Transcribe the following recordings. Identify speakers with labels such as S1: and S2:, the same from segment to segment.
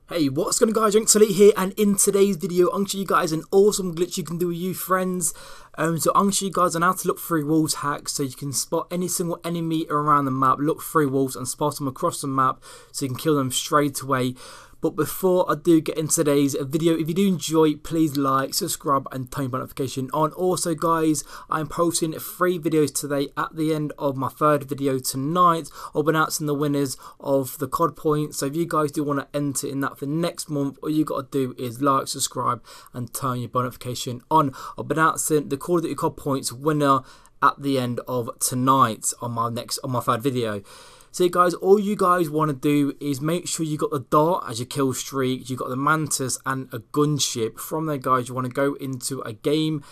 S1: Hey, what's going on guys, JAMIExELITE here, and in today's video I'm going to show you guys an awesome glitch you can do with you friends. So I'm going to show you guys on how to look through walls hack, so you can spot any single enemy around the map, look through walls and spot them across the map so you can kill them straight away. But before I do get into today's video, if you do enjoy, please like, subscribe and turn your notification on. Also guys, I'm posting 3 videos today. At the end of my 3rd video tonight, I'll be announcing the winners of the COD points. So if you guys do want to enter in that for next month, all you got to do is like, subscribe and turn your notification on. I'll be announcing the Call of Duty COD points winner at the end of tonight on my 3rd video. So guys, all you guys want to do is make sure you got the dart as your kill streak, you got the mantis and a gunship. From there guys, you want to go into a game.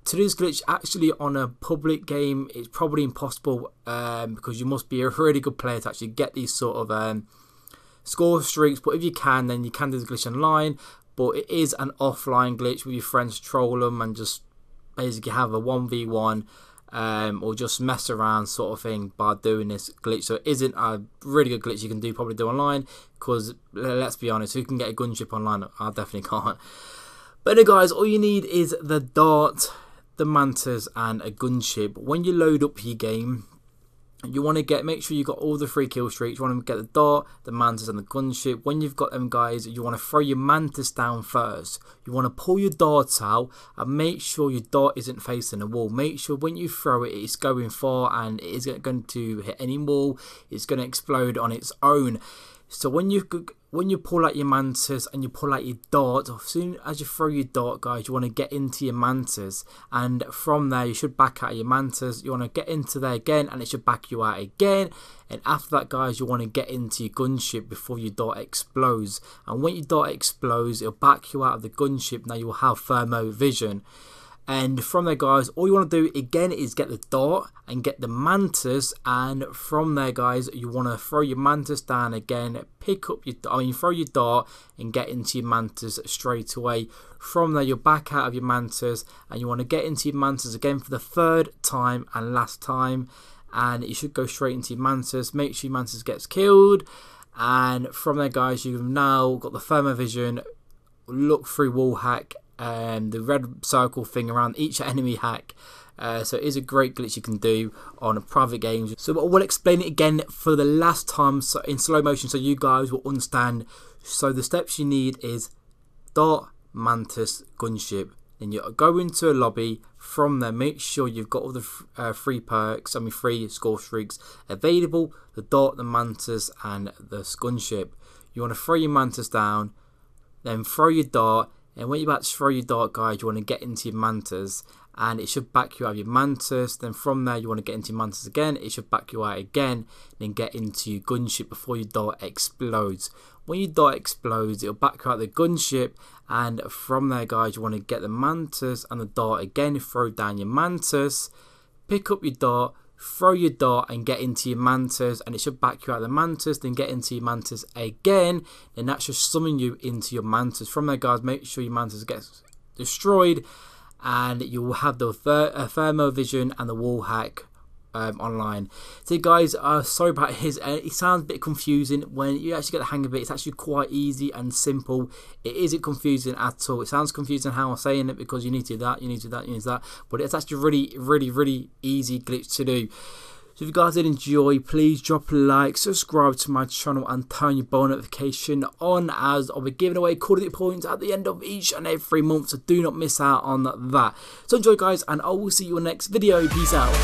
S1: To do this glitch actually on a public game, it's probably impossible because you must be a really good player to actually get these sort of score streaks. But if you can, then you can do the glitch online. But it is an offline glitch with your friends, troll them and just basically have a 1v1. Or just mess around sort of thing by doing this glitch. So it isn't a really good glitch you can probably do online, because let's be honest, who can get a gunship online? I definitely can't. But anyway guys, all you need is the dart, the mantis and a gunship. When you load up your game, you want to make sure you got all the 3 kill streaks. You want to get the dart, the mantis and the gunship. When you've got them guys, you want to throw your mantis down first. You want to pull your dart out and make sure your dart isn't facing the wall. Make sure when you throw it, it's going far and it isn't going to hit any wall. It's going to explode on its own. So when you pull out your mantis and you pull out your dart, as soon as you throw your dart guys, you want to get into your mantis, and from there you should back out of your mantis. You want to get into there again and it should back you out again, and after that guys, you want to get into your gunship before your dart explodes. And when your dart explodes, it'll back you out of the gunship. Now you will have thermo vision. And from there guys, all you want to do again is get the dart and get the mantis, and from there guys, you want to throw your mantis down again, pick up your, throw your dart and get into your mantis straight away. From there you're back out of your mantis and you want to get into your mantis again for the 3rd time and last time, and you should go straight into your mantis. Make sure your mantis gets killed, and from there guys, you've now got the thermovision, look through wall hack, and the red circle thing around each enemy hack. So it is a great glitch you can do on private games. So I will explain it again for the last time in slow motion so you guys will understand. So the steps you need is dart, mantis, gunship. Then you go into a lobby. From there, make sure you've got all the 3 perks, 3 score streaks available: the dart, the mantis and the gunship. You want to throw your mantis down, then throw your dart. And when you're about to throw your dart guys, you want to get into your mantis and it should back you out of your mantis. Then from there you want to get into your mantis again, it should back you out again, then get into your gunship before your dart explodes. When your dart explodes, it'll back you out of the gunship, and from there guys, you want to get the mantis and the dart again, throw down your mantis, pick up your dart, throw your dart and get into your mantis, and it should back you out of the mantis, then get into your mantis again, then that should summon you into your mantis. From there guys, make sure your mantis gets destroyed and you will have the thermo vision and the wall hack online. So guys, sorry about it sounds a bit confusing. When you actually get the hang of it, it's actually quite easy and simple. It isn't confusing at all. It sounds confusing how I'm saying it because you need to do that, you need to do that, you need to do that, but it's actually really easy glitch to do. So if you guys did enjoy, please drop a like, subscribe to my channel and turn your bell notification on, as I'll be giving away Call of Duty points at the end of each and every month, so do not miss out on that. So enjoy guys, and I will see you in the next video. Peace out.